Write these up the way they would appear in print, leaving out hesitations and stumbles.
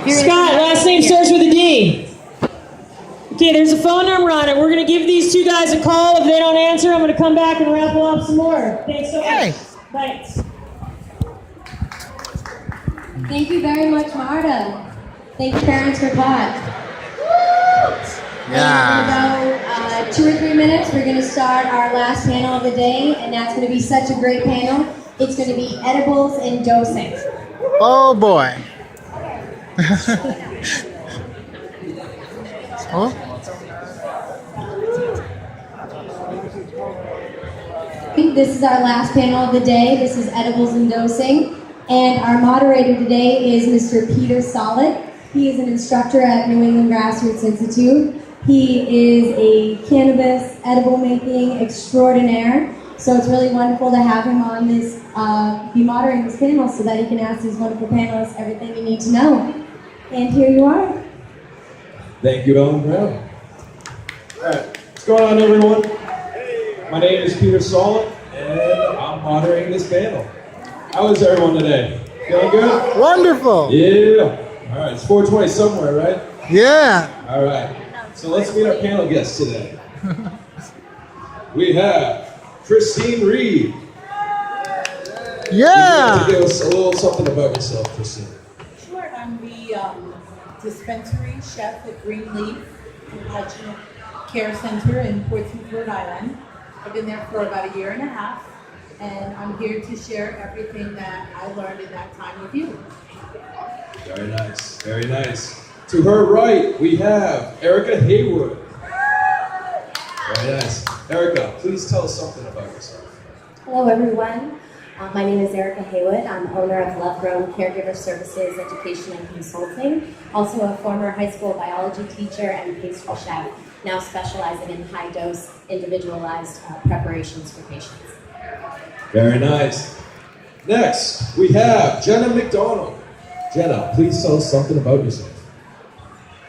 Scott, last name starts with a D. Okay, there's a phone number on it. We're going to give these two guys a call. If they don't answer, I'm going to come back and raffle up some more. Thanks so much. Thanks. Thank you very much, Marta. Thank you, parents, for pot. Yeah. In about 2 or 3 minutes, we're going to start our last panel of the day, and that's going to be such a great panel. It's going to be edibles and dosing. Oh boy. Oh. This is our last panel of the day. This is edibles and dosing. And our moderator today is Mr. Peter Sawlit. He is an instructor at New England Grassroots Institute. He is a cannabis edible making extraordinaire. So it's really wonderful to have him on this, be moderating this panel so that he can ask these wonderful panelists everything you need to know. And here you are. Thank you, Ellen Brown. All right, what's going on, everyone? My name is Peter Sawlit, and I'm moderating this panel. How is everyone today? Feeling good? Wonderful. Yeah. All right, it's 4:20 somewhere, right? Yeah. All right. So let's meet our panel guests today. We have Christine Reed. Yeah. Give us a little something about yourself, Christine. Sure, I'm the dispensary chef at Green Leaf Compassionate Care Center in Portsmouth, Rhode Island. I've been there for about 1.5 years, and I'm here to share everything that I learned in that time with you. Very nice, very nice. To her right, we have Erica Haywood. Very nice. Erica, please tell us something about yourself. Hello, everyone. My name is Erica Haywood. I'm owner of Love Grown Caregiver Services, Education and Consulting. Also a former high school biology teacher and pastry chef, now specializing in high-dose, individualized preparations for patients. Very nice. Next, we have Jenna McDonald. Jenna, please tell us something about yourself.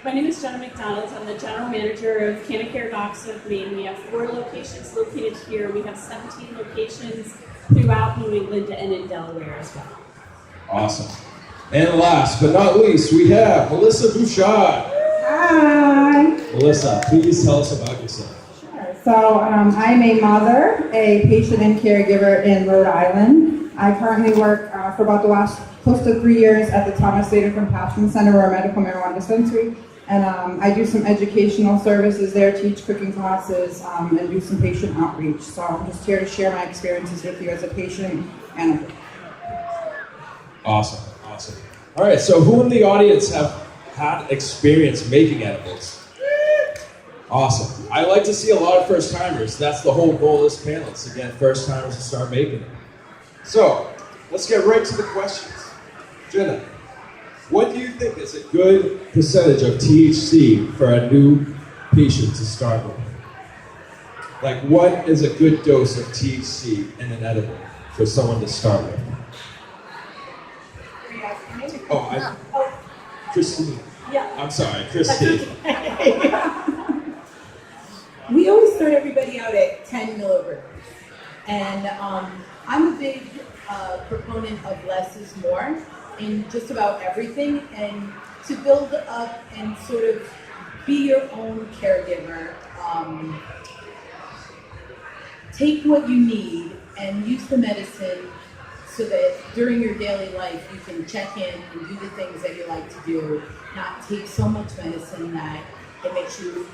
My name is Jenna McDonald. I'm the general manager of Canna Care Docs of Maine. We have 4 locations located here. We have 17 locations throughout New England and in Delaware as well. Awesome. And last but not least, we have Melissa Bouchard. Hi. Melissa, please tell us about yourself. Sure. So I'm a mother, a patient and caregiver in Rhode Island. I currently work for about the last close to 3 years at the Slater Compassion Center, or a medical marijuana dispensary. And I do some educational services there, teach cooking classes, and do some patient outreach. So I'm just here to share my experiences with you as a patient and a Awesome, awesome. All right, so who in the audience have had experience making edibles? Awesome. I like to see a lot of first-timers. That's the whole goal of this panel, is to get first-timers to start making it. So, let's get right to the questions. Jenna, what do you think is a good percentage of THC for a new patient to start with? Like, what is a good dose of THC in an edible for someone to start with? Christine. Yeah. I'm sorry, Christine. We always start everybody out at 10 milligrams. And I'm a big proponent of less is more in just about everything, and to build up and sort of be your own caregiver. Take what you need and use the medicine so that during your daily life you can check in and do the things that you like to do, not take so much medicine that it makes you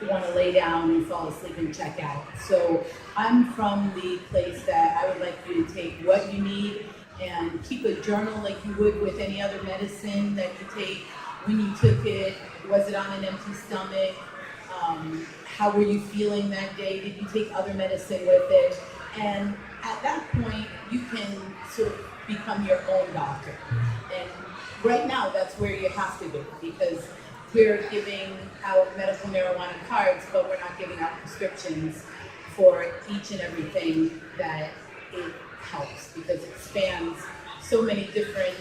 want to lay down and fall asleep and check out. So I'm from the place that I would like you to take what you need and keep a journal like you would with any other medicine that you take. When you took it, was it on an empty stomach? How were you feeling that day? Did you take other medicine with it? And at that point, you can sort of become your own doctor. And right now, that's where you have to be, because we're giving out medical marijuana cards, but we're not giving out prescriptions for each and everything that it helps, because it spans so many different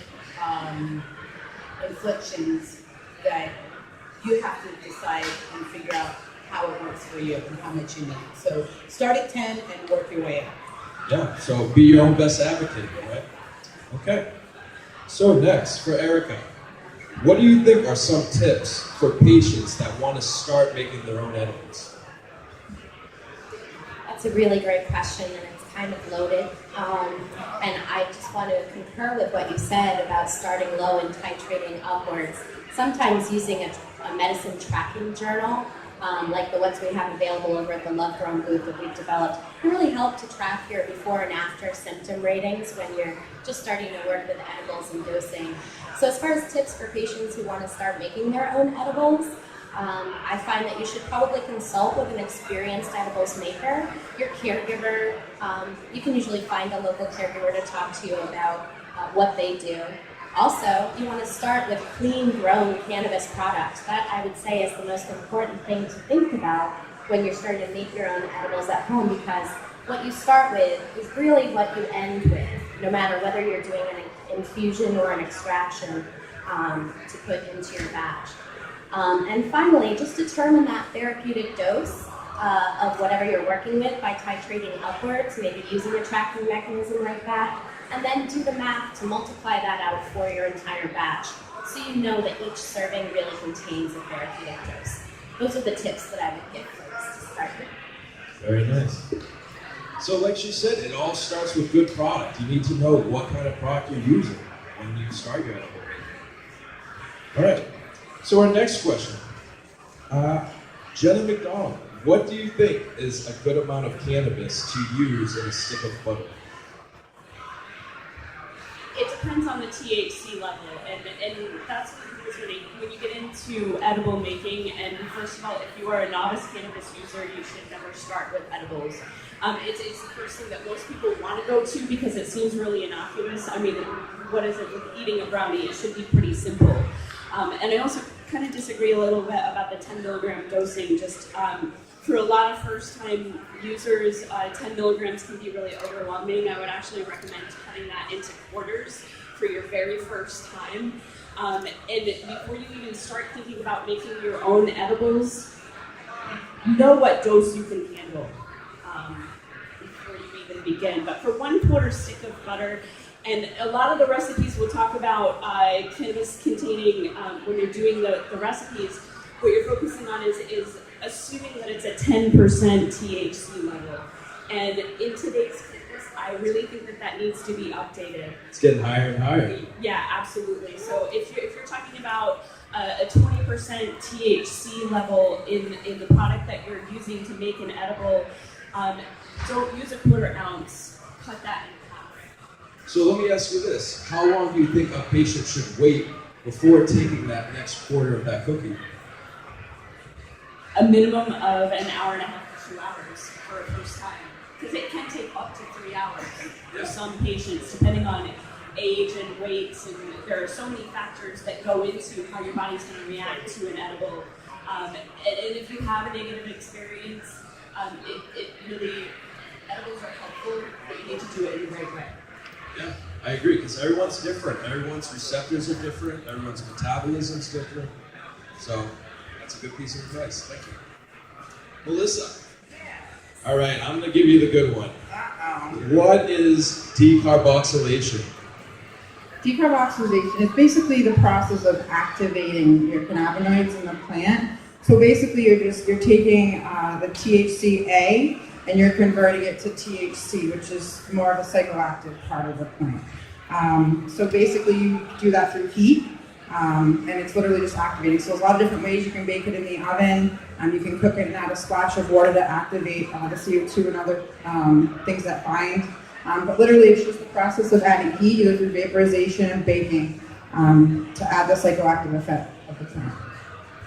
inflictions that you have to decide and figure out how it works for you and how much you need. So start at 10 and work your way up. Yeah, so be your own best advocate, right? Okay. So next, for Erica, What do you think are some tips for patients that want to start making their own edibles? That's a really great question, and it's kind of loaded. And I just want to concur with what you said about starting low and titrating upwards. Sometimes using a medicine tracking journal, like the ones we have available over at the Love Grown booth that we've developed, can really help to track your before and after symptom ratings when you're just starting to work with edibles and dosing. So as far as tips for patients who want to start making their own edibles, I find that you should probably consult with an experienced edibles maker, your caregiver. You can usually find a local caregiver to talk to you about what they do. Also, you want to start with clean grown cannabis products. That, I would say, is the most important thing to think about when you're starting to make your own edibles at home, because what you start with is really what you end with, no matter whether you're doing an infusion or an extraction to put into your batch. And finally, just determine that therapeutic dose of whatever you're working with by titrating upwards, maybe using a tracking mechanism like that, and then do the math to multiply that out for your entire batch, so you know that each serving really contains a therapeutic dose. Those are the tips that I would give folks to start with. Very nice. So like she said, it all starts with good product. You need to know what kind of product you're using when you start your edible making. All right, so our next question. Jenna McDonald, what do you think is a good amount of cannabis to use in a stick of butter? It depends on the THC level, and that's when you get into edible making. And first of all, if you are a novice cannabis user, you should never start with edibles. It's the first thing that most people want to go to because it seems really innocuous. I mean, what is it with eating a brownie? It should be pretty simple. And I also kind of disagree a little bit about the 10 milligram dosing. Just for a lot of first-time users, 10 milligrams can be really overwhelming. I would actually recommend cutting that into quarters for your very first time. And before you even start thinking about making your own edibles, know what dose you can handle before you even begin. But for 1/4 stick of butter, and a lot of the recipes will talk about cannabis containing, when you're doing the recipes, what you're focusing on is assuming that it's a 10% THC level. And in today's cannabis, I really think that needs to be updated. It's getting higher and higher. Yeah, absolutely. So if you're talking about a 20% THC level in the product that you're using to make an edible, don't use a 1/4 ounce. Cut that in half. So let me ask you this. How long do you think a patient should wait before taking that next quarter of that cookie? A minimum of an hour and a half to 2 hours for a first time. Because it can take up to 3 hours for some patients, depending on age and weights, and there are so many factors that go into how your body's going to react to an edible. And if you have a negative experience, it really, edibles are helpful, but you need to do it in the right way. Yeah, I agree, because everyone's different. Everyone's receptors are different. Everyone's metabolism's different. So that's a good piece of advice. Thank you. Melissa. All right, I'm going to give you the good one. What is decarboxylation? Decarboxylation is basically the process of activating your cannabinoids in the plant. So basically, you're taking the THCA and you're converting it to THC, which is more of a psychoactive part of the plant. So basically, you do that through heat. And it's literally just activating. So there's a lot of different ways you can bake it in the oven. You can cook it and add a splash of water to activate the CO2 and other things that bind. But literally it's just the process of adding heat, either through vaporization and baking, to add the psychoactive effect of the plant.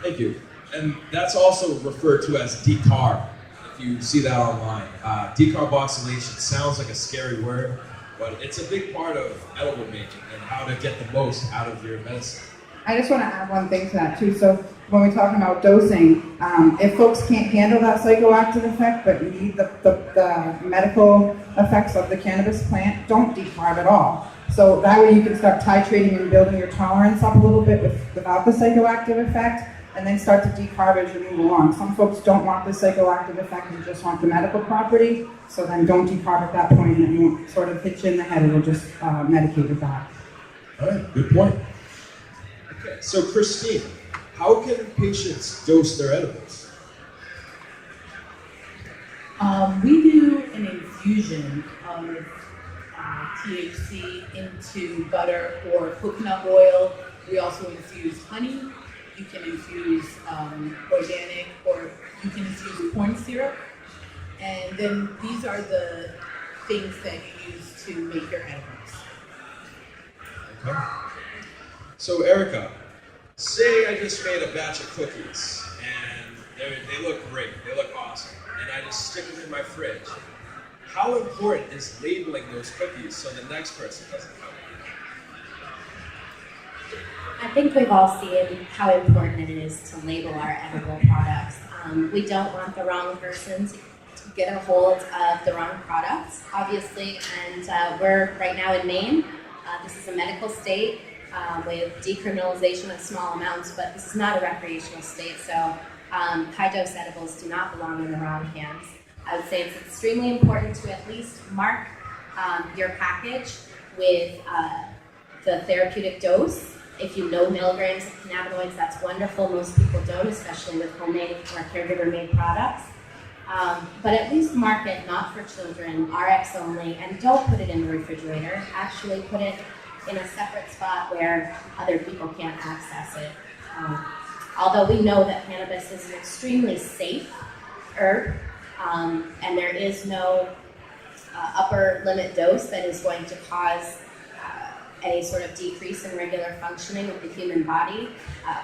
Thank you. And that's also referred to as decarb, if you see that online. Decarboxylation sounds like a scary word, but it's a big part of edible making and how to get the most out of your medicine. I just want to add one thing to that too. So when we're talking about dosing, if folks can't handle that psychoactive effect but need the medical effects of the cannabis plant, don't decarb at all. So that way you can start titrating and building your tolerance up a little bit without the psychoactive effect, and then start to decarb as you move along. Some folks don't want the psychoactive effect and just want the medical property, so then don't decarb at that point, and it won't sort of hit you in the head, it'll just medicate it back. All right, good point. Okay, Okay, so Christine, how can patients dose their edibles? We do an infusion of THC into butter or coconut oil. We also infuse honey. You can infuse organic, or you can infuse corn syrup. And then these are the things that you use to make your edibles. Okay. So Erica, say I just made a batch of cookies and they look great, they look awesome, and I just stick them in my fridge. How important is labeling those cookies so the next person doesn't know? I think we've all seen how important it is to label our edible products. We don't want the wrong person to get a hold of the wrong products, obviously, and we're right now in Maine. This is a medical state with decriminalization of small amounts, but this is not a recreational state, so high-dose edibles do not belong in the wrong hands. I would say it's extremely important to at least mark your package with the therapeutic dose. If you know milligrams of cannabinoids, that's wonderful. Most people don't, especially with homemade or caregiver-made products. But at least mark it not for children, RX only, and don't put it in the refrigerator. Actually put it in a separate spot where other people can't access it. Although we know that cannabis is an extremely safe herb, and there is no upper limit dose that is going to cause any sort of decrease in regular functioning of the human body,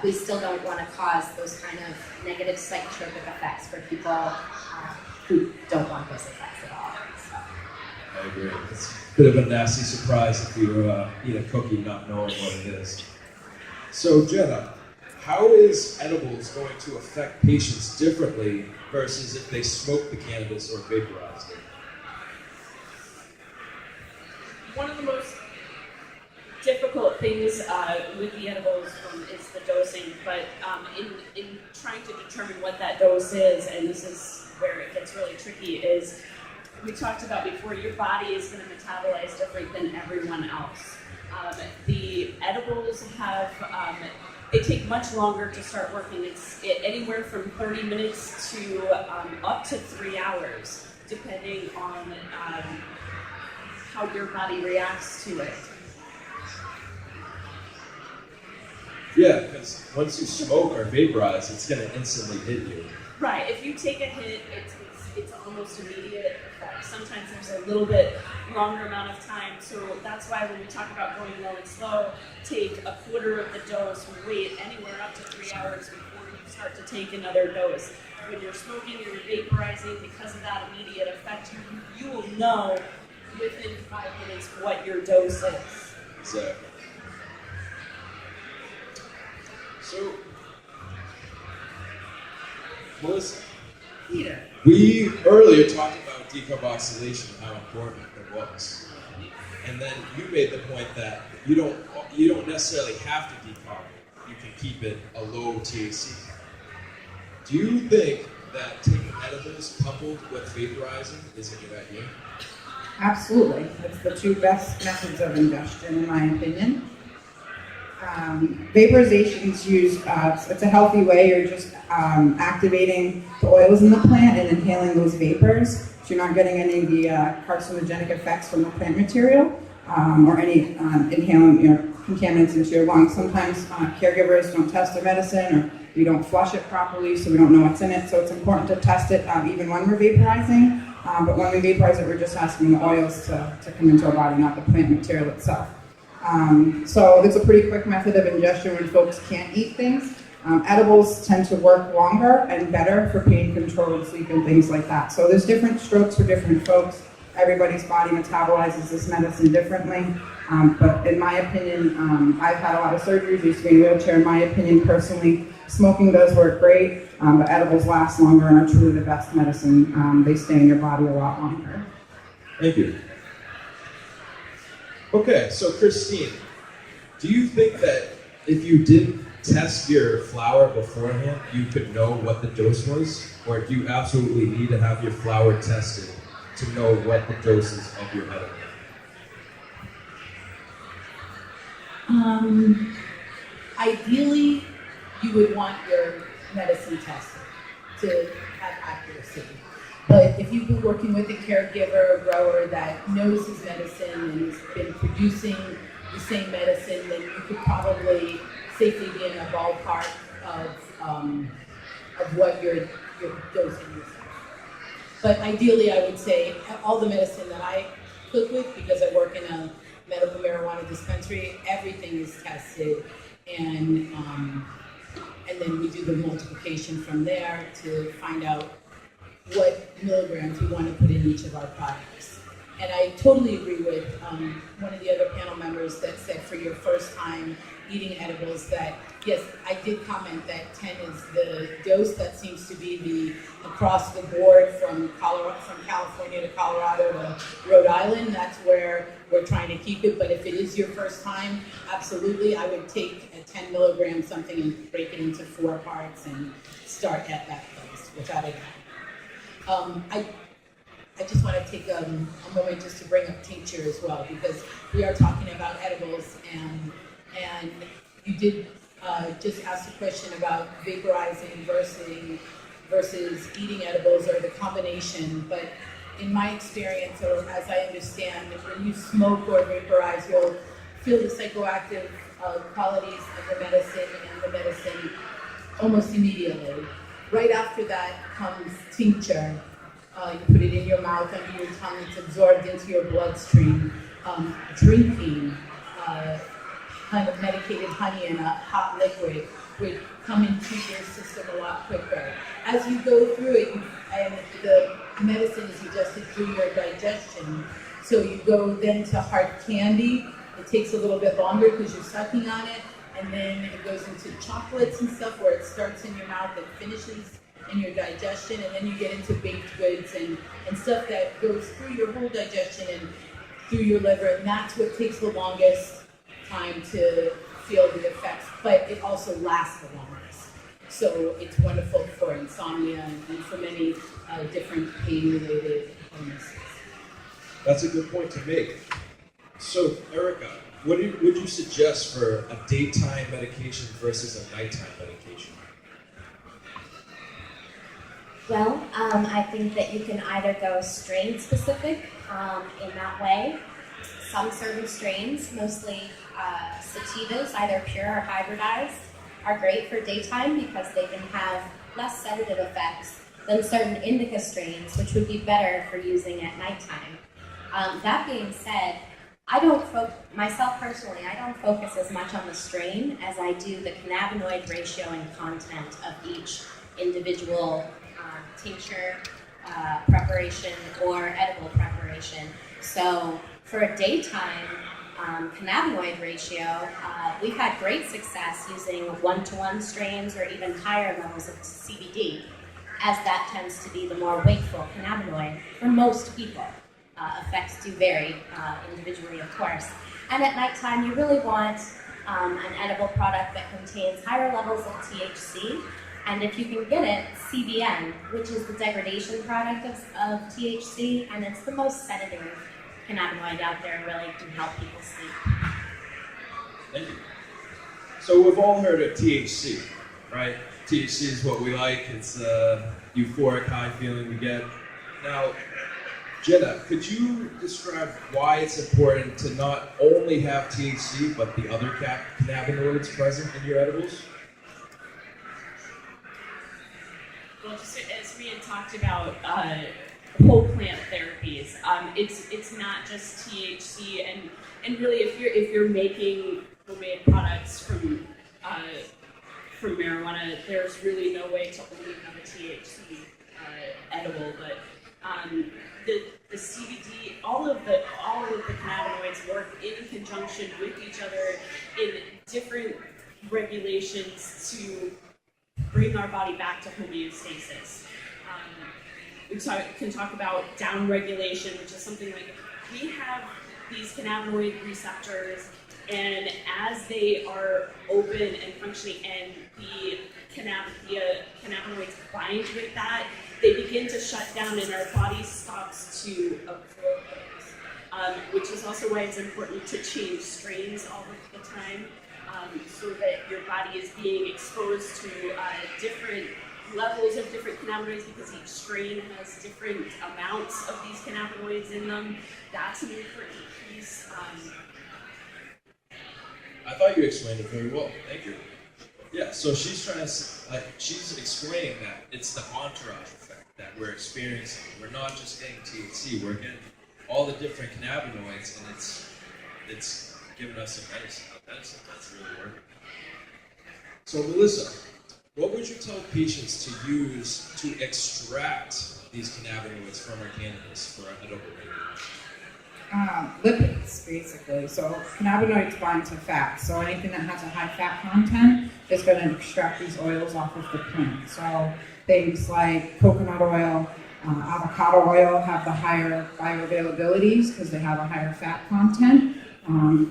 we still don't want to cause those kind of negative psychotropic effects for people who don't want those effects at all. So. I agree. It's a bit of a nasty surprise if you eat a cookie not knowing what it is. So Jenna, how is edibles going to affect patients differently versus if they smoke the cannabis or vaporized it? One of the most difficult things with the edibles is the dosing, but in trying to determine what that dose is, and this is where it gets really tricky, is we talked about before, your body is going to metabolize different than everyone else. The edibles have, they take much longer to start working. It's anywhere from 30 minutes to up to 3 hours, depending on how your body reacts to it. Yeah, because once you smoke or vaporize, it's going to instantly hit you. Right. If you take a hit, it's almost immediate effect. Sometimes there's a little bit longer amount of time. So that's why when we talk about going low and slow, take a quarter of the dose, wait anywhere up to 3 hours before you start to take another dose. When you're smoking or you're vaporizing, because of that immediate effect, you will know within 5 minutes what your dose is. Exactly. So, Melissa, we earlier talked about decarboxylation and how important it was. And then you made the point that you don't necessarily have to decarb it. You can keep it a low THC. Do you think that taking edibles coupled with vaporizing is a good idea? Absolutely. It's the two best methods of ingestion, in my opinion. Vaporization is used, it's a healthy way. You're just activating the oils in the plant and inhaling those vapors. So you're not getting any of the carcinogenic effects from the plant material or any inhaling contaminants into your lungs. Sometimes caregivers don't test their medicine, or we don't flush it properly, so we don't know what's in it. So it's important to test it even when we're vaporizing. But when we vaporize it, we're just asking the oils to come into our body, not the plant material itself. So it's a pretty quick method of ingestion when folks can't eat things. Edibles tend to work longer and better for pain control and sleep and things like that. So there's different strokes for different folks. Everybody's body metabolizes this medicine differently. But in my opinion, I've had a lot of surgeries, used to be in a wheelchair. In my opinion, personally, smoking does work great, but edibles last longer and are truly the best medicine. They stay in your body a lot longer. Thank you. Okay, so Christine, do you think that if you didn't test your flower beforehand, you could know what the dose was? Or do you absolutely need to have your flower tested to know what the dose is of your edible? ideally, you would want your medicine tested to have accuracy. But if you've been working with a caregiver or grower that knows his medicine and has been producing the same medicine, then you could probably safely be in a ballpark of what you're dosing yourself. But ideally, I would say all the medicine that I cook with, because I work in a medical marijuana dispensary, everything is tested, and then we do the multiplication from there to find out what milligrams we want to put in each of our products. And I totally agree with one of the other panel members that said for your first time eating edibles that, yes, I did comment that 10 is the dose. That seems to be the across the board from California to Colorado to Rhode Island. That's where we're trying to keep it. But if it is your first time, absolutely, I would take a 10 milligram something and break it into 4 parts and start at that place without a doubt. I just want to take a moment just to bring up tincture as well, because we are talking about edibles, and you did just ask the question about vaporizing versus eating edibles, or the combination. But in my experience, or as I understand, when you smoke or vaporize, you'll feel the psychoactive qualities of the medicine almost immediately. Right after that comes tincture. You put it in your mouth, under your tongue, it's absorbed into your bloodstream. Drinking kind of medicated honey in a hot liquid would come into your system a lot quicker. As you go through it, and the medicine is adjusted through your digestion, so you go then to hard candy. It takes a little bit longer because you're sucking on it, and then it goes into chocolates and stuff where it starts in your mouth and finishes in your digestion, and then you get into baked goods and stuff that goes through your whole digestion and through your liver, and that's what takes the longest time to feel the effects, but it also lasts the longest. So it's wonderful for insomnia and for many different pain-related illnesses. That's a good point to make. So, Erica, what would you suggest for a daytime medication versus a nighttime medication? Well, I think that you can either go strain specific in that way. Some certain strains, mostly sativas, either pure or hybridized, are great for daytime because they can have less sedative effects than certain indica strains, which would be better for using at nighttime. That being said, myself personally, I don't focus as much on the strain as I do the cannabinoid ratio and content of each individual tincture preparation or edible preparation. So for a daytime cannabinoid ratio, we've had great success using 1-to-1 strains or even higher levels of CBD, as that tends to be the more wakeful cannabinoid for most people. Effects do vary individually, of course. And at nighttime, you really want an edible product that contains higher levels of THC, and if you can get it, CBN, which is the degradation product of THC, and it's the most sedative cannabinoid out there and really can help people sleep. Thank you. So we've all heard of THC, right? THC is what we like. It's a euphoric high feeling we get. Now, Jenna, could you describe why it's important to not only have THC, but the other cannabinoids present in your edibles? Well, just as we had talked about whole plant therapies, it's not just THC, and really if you're making homemade products from marijuana, there's really no way to only have a THC edible, but the CBD, all of the cannabinoids work in conjunction with each other in different regulations to bring our body back to homeostasis. We can talk about down regulation, which is something like we have these cannabinoid receptors, and as they are open and functioning, and the cannabinoids bind with that, they begin to shut down, and our body stops to absorb those. Which is also why it's important to change strains all of the time. so that your body is being exposed to different levels of different cannabinoids because each strain has different amounts of these cannabinoids in them. That's an important piece. I thought you explained it very well. Thank you. Yeah, so she's trying to, she's explaining that it's the entourage effect that we're experiencing. We're not just getting THC, we're getting all the different cannabinoids, and it's giving us a medicine that's really working. So Melissa, what would you tell patients to use to extract these cannabinoids from our cannabis for our edible regulation? Lipids, basically. So cannabinoids bind to fat. So anything that has a high fat content is going to extract these oils off of the plant. So things like coconut oil, avocado oil have the higher bioavailabilities because they have a higher fat content.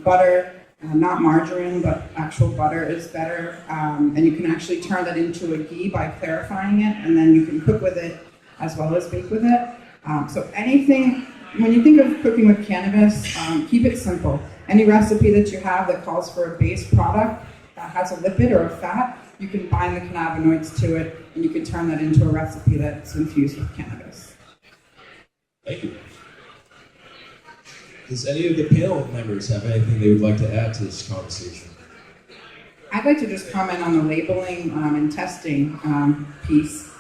Butter, not margarine, but actual butter is better. And you can actually turn that into a ghee by clarifying it, and then you can cook with it as well as bake with it. So anything, when you think of cooking with cannabis, keep it simple. Any recipe that you have that calls for a base product that has a lipid or a fat, you can bind the cannabinoids to it, and you can turn that into a recipe that's infused with cannabis. Thank you. Does any of the panel members have anything they would like to add to this conversation? I'd like to just comment on the labeling and testing piece.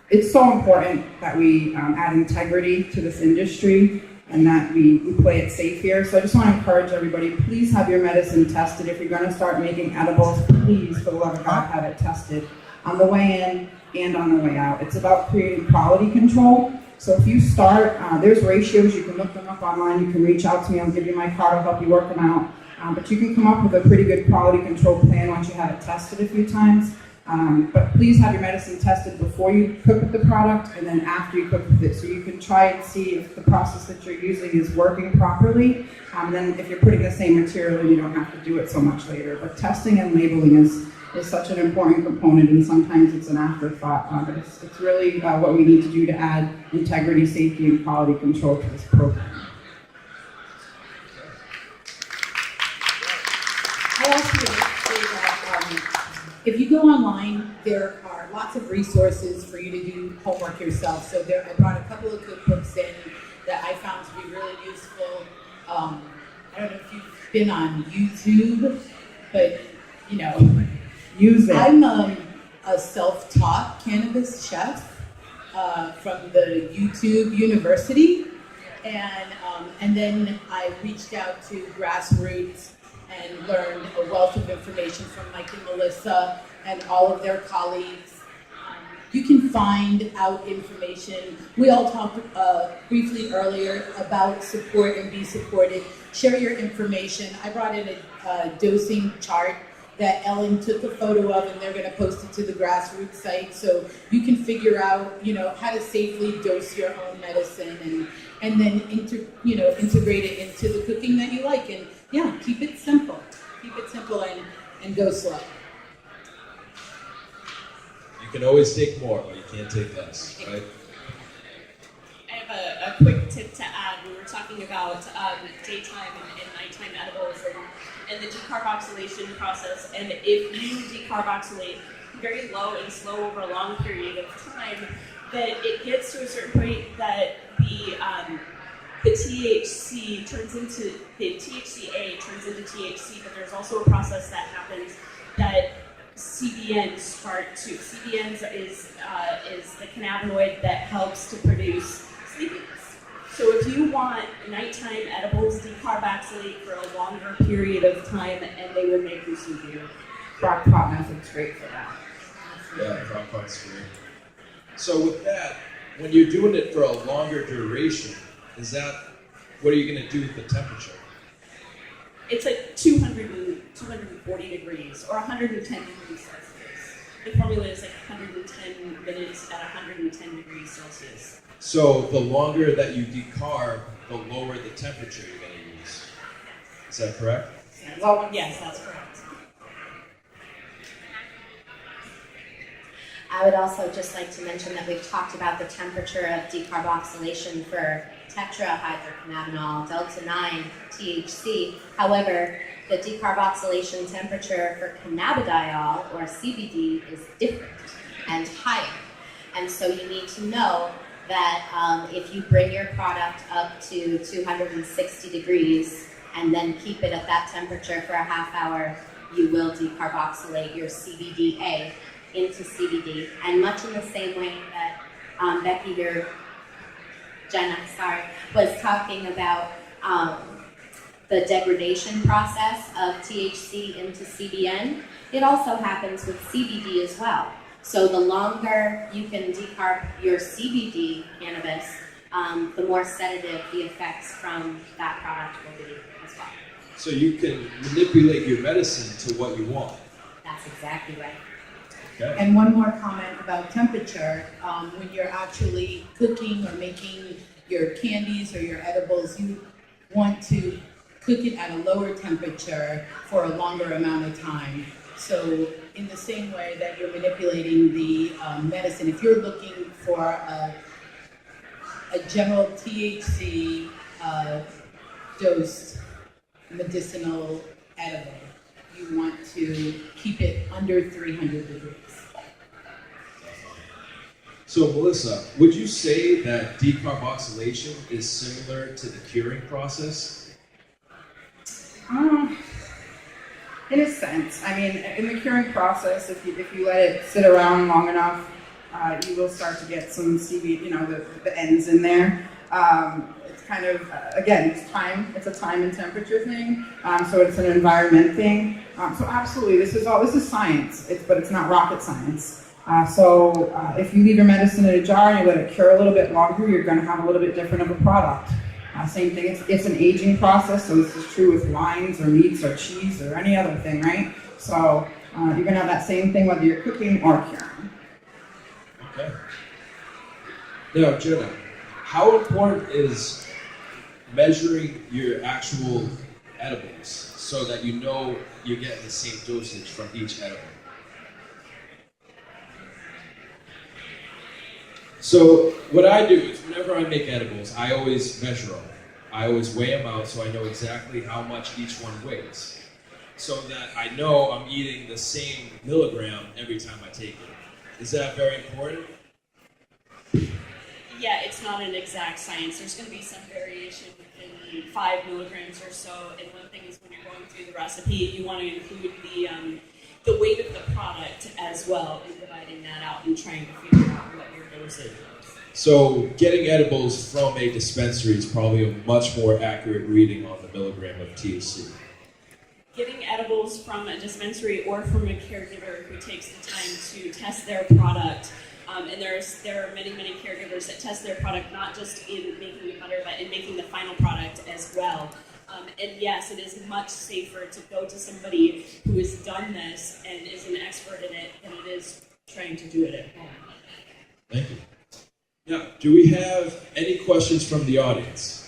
It's so important that we add integrity to this industry and that we play it safe here. So I just want to encourage everybody, please have your medicine tested. If you're going to start making edibles, please, for the love of God, have it tested on the way in and on the way out. It's about creating quality control. So if you start, there's ratios, you can look them up online, you can reach out to me, I'll give you my card, I'll help you work them out. But you can come up with a pretty good quality control plan once you have it tested a few times. But please have your medicine tested before you cook with the product and then after you cook with it, so you can try and see if the process that you're using is working properly. Then if you're putting the same material, then you don't have to do it so much later. But testing and labeling is such an important component, and sometimes it's an afterthought. But it's really what we need to do to add integrity, safety, and quality control to this program. I also would say that if you go online, there are lots of resources for you to do homework yourself. So I brought a couple of cookbooks in that I found to be really useful. I don't know if you've been on YouTube, but use it. I'm a self-taught cannabis chef from the YouTube University, and then I reached out to Grassroots and learned a wealth of information from Mike and Melissa and all of their colleagues. You can find out information. We all talked briefly earlier about support and be supported. Share your information. I brought in a dosing chart that Ellen took a photo of, and they're going to post it to the Grassroots site, so you can figure out, how to safely dose your own medicine and then integrate it into the cooking that you like. And yeah, keep it simple. Keep it simple and go slow. You can always take more, but you can't take less, right? I have a quick tip to add. We were talking about daytime and nighttime edibles and the decarboxylation process. And if you decarboxylate very low and slow over a long period of time, that it gets to a certain point that the THC turns into, the THCA turns into THC, but there's also a process that happens that CBNs start to. CBNs is the cannabinoid that helps to produce sleepiness. So if you want nighttime edibles, decarboxylate for a longer period of time, and they would make you sleepier. Crock pot method's great for that. Yeah, crock pot's great. So with that, when you're doing it for a longer duration, what are you going to do with the temperature? It's like 240 degrees or 110 degrees Celsius. The formula is like 110 minutes at 110 degrees Celsius. So the longer that you decarb, the lower the temperature you're going to use. Is that correct? Yes, that's correct. I would also just like to mention that we've talked about the temperature of decarboxylation for tetrahydrocannabinol, delta-9, THC. However, the decarboxylation temperature for cannabidiol, or CBD, is different and higher. And so you need to know that if you bring your product up to 260 degrees and then keep it at that temperature for a half hour, you will decarboxylate your CBDA into CBD. And much in the same way that Becky here, Jenna, was talking about the degradation process of THC into CBN, it also happens with CBD as well. So the longer you can decarb your CBD cannabis, the more sedative the effects from that product will be as well. So you can manipulate your medicine to what you want. That's exactly right. Okay. And one more comment about temperature. When you're actually cooking or making your candies or your edibles, you want to cook it at a lower temperature for a longer amount of time. So in the same way that you're manipulating the medicine, if you're looking for a general THC dosed medicinal edible, you want to keep it under 300 degrees. So Melissa, would you say that decarboxylation is similar to the curing process? In a sense. I mean, in the curing process, if you let it sit around long enough, you will start to get some CBD, the ends in there. It's kind of, again, it's time. It's a time and temperature thing. So it's an environment thing. So absolutely, this is science. But it's not rocket science. So if you leave your medicine in a jar and you let it cure a little bit longer, you're going to have a little bit different of a product. Same thing, it's an aging process, so this is true with wines or meats or cheese or any other thing, right? So you're going to have that same thing whether you're cooking or curing. Okay. Now, Jenna, how important is measuring your actual edibles so that you know you're getting the same dosage from each edible? So what I do is whenever I make edibles, I always measure them. I always weigh them out so I know exactly how much each one weighs. So that I know I'm eating the same milligram every time I take it. Is that very important? Yeah, it's not an exact science. There's going to be some variation within 5 milligrams or so. And one thing is when you're going through the recipe, you want to include the weight of the product as well in dividing that out and trying to figure out what your dose is. So getting edibles from a dispensary is probably a much more accurate reading on the milligram of THC. Getting edibles from a dispensary or from a caregiver who takes the time to test their product, and there are many caregivers that test their product not just in making the butter, but in making the final product as well. And yes, it is much safer to go to somebody who has done this and is an expert in it than it is trying to do it at home. Thank you. Now, do we have any questions from the audience?